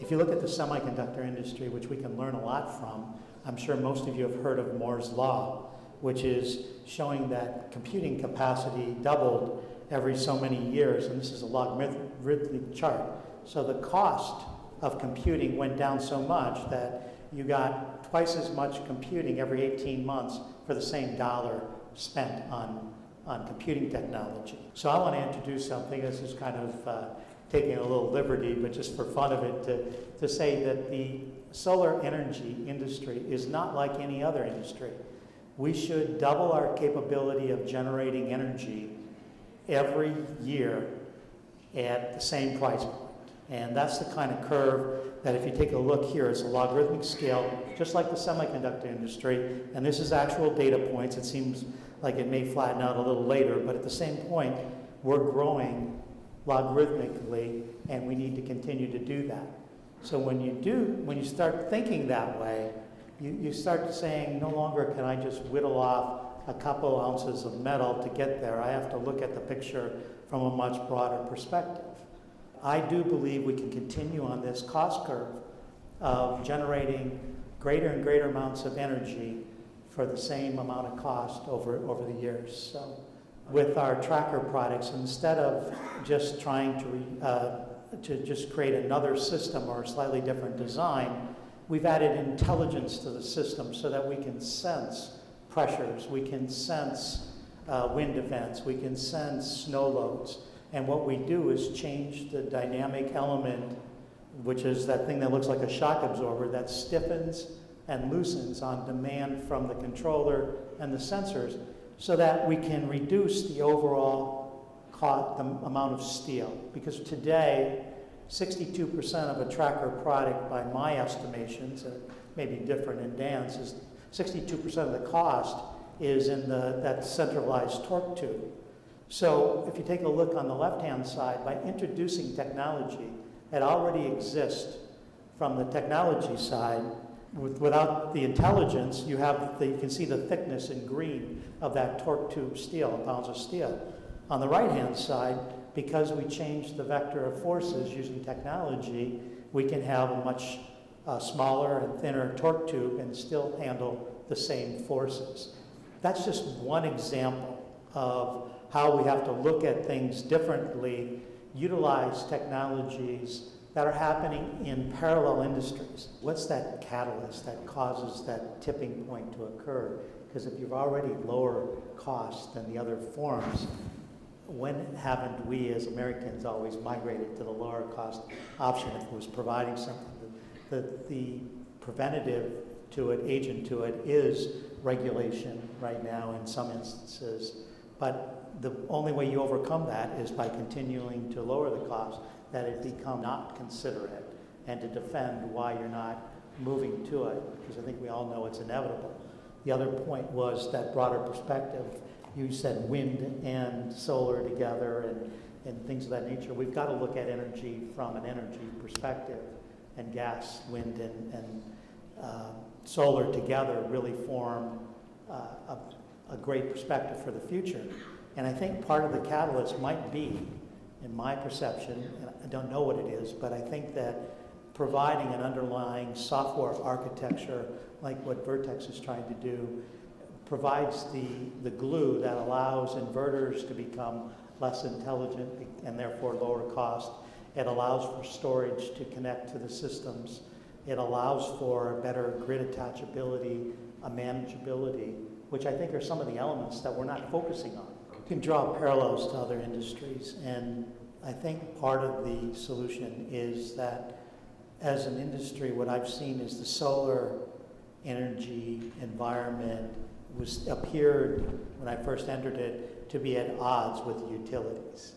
If you look at the semiconductor industry, which we can learn a lot from, I'm sure most of you have heard of Moore's Law, which is showing that computing capacity doubled every so many years, and this is a logarithmic chart. So the cost of computing went down so much that you got twice as much computing every 18 months for the same dollar spent on computing technology. So I want to introduce something. This is kind of taking a little liberty, but just for fun of it, to say that the solar energy industry is not like any other industry. We should double our capability of generating energy every year at the same price point. And that's the kind of curve that if you take a look here, it's a logarithmic scale, just like the semiconductor industry. And this is actual data points. It seems like it may flatten out a little later, but at the same point, we're growing logarithmically, and we need to continue to do that. So when you start thinking that way, you start saying, no longer can I just whittle off a couple ounces of metal to get there. I have to look at the picture from a much broader perspective. I do believe we can continue on this cost curve of generating greater and greater amounts of energy for the same amount of cost over the years. So with our tracker products, instead of just trying to just create another system or a slightly different design, we've added intelligence to the system so that we can sense pressures, we can sense wind events, we can sense snow loads. And what we do is change the dynamic element, which is that thing that looks like a shock absorber that stiffens and loosens on demand from the controller and the sensors, so that we can reduce the overall cost, the amount of steel. Because today, 62% of a tracker product, by my estimations, and it may be different in Dan's, is 62% of the cost is in that centralized torque tube. So if you take a look on the left-hand side, by introducing technology that already exists from the technology side, without the intelligence, you can see the thickness in green of that torque tube steel, pounds of steel. On the right-hand side, because we changed the vector of forces using technology, we can have a much smaller and thinner torque tube and still handle the same forces. That's just one example of how we have to look at things differently, utilize technologies that are happening in parallel industries. What's that catalyst that causes that tipping point to occur? Because if you've already lower cost than the other forms, when haven't we as Americans always migrated to the lower cost option if it was providing something? The preventative to it, agent to it, is regulation right now in some instances. But the only way you overcome that is by continuing to lower the cost, that it become not considerate, and to defend why you're not moving to it, because I think we all know it's inevitable. The other point was that broader perspective. You said wind and solar together and things of that nature. We've got to look at energy from an energy perspective, and gas, wind, and solar together really form a great perspective for the future. And I think part of the catalyst might be, in my perception, and I don't know what it is, but I think that providing an underlying software architecture like what Vertex is trying to do provides the glue that allows inverters to become less intelligent and therefore lower cost. It allows for storage to connect to the systems. It allows for better grid attachability, manageability, which I think are some of the elements that we're not focusing on. You can draw parallels to other industries, and I think part of the solution is that as an industry, what I've seen is the solar energy environment appeared, when I first entered it, to be at odds with the utilities.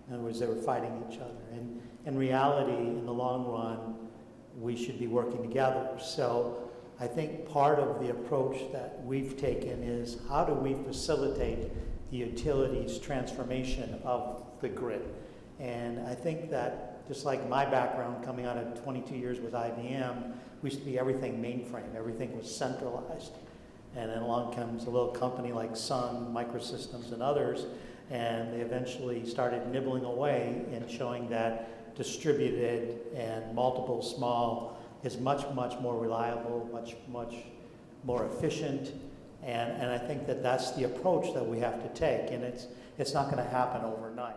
In other words, they were fighting each other. And in reality, in the long run, we should be working together. So I think part of the approach that we've taken is how do we facilitate the utilities' transformation of the grid? And I think that just like my background coming out of 22 years with IBM, we used to be everything mainframe, everything was centralized. And then along comes a little company like Sun, Microsystems, and others, and they eventually started nibbling away and showing that distributed and multiple small is much, much more reliable, much, much more efficient. And I think that that's the approach that we have to take, and it's not going to happen overnight.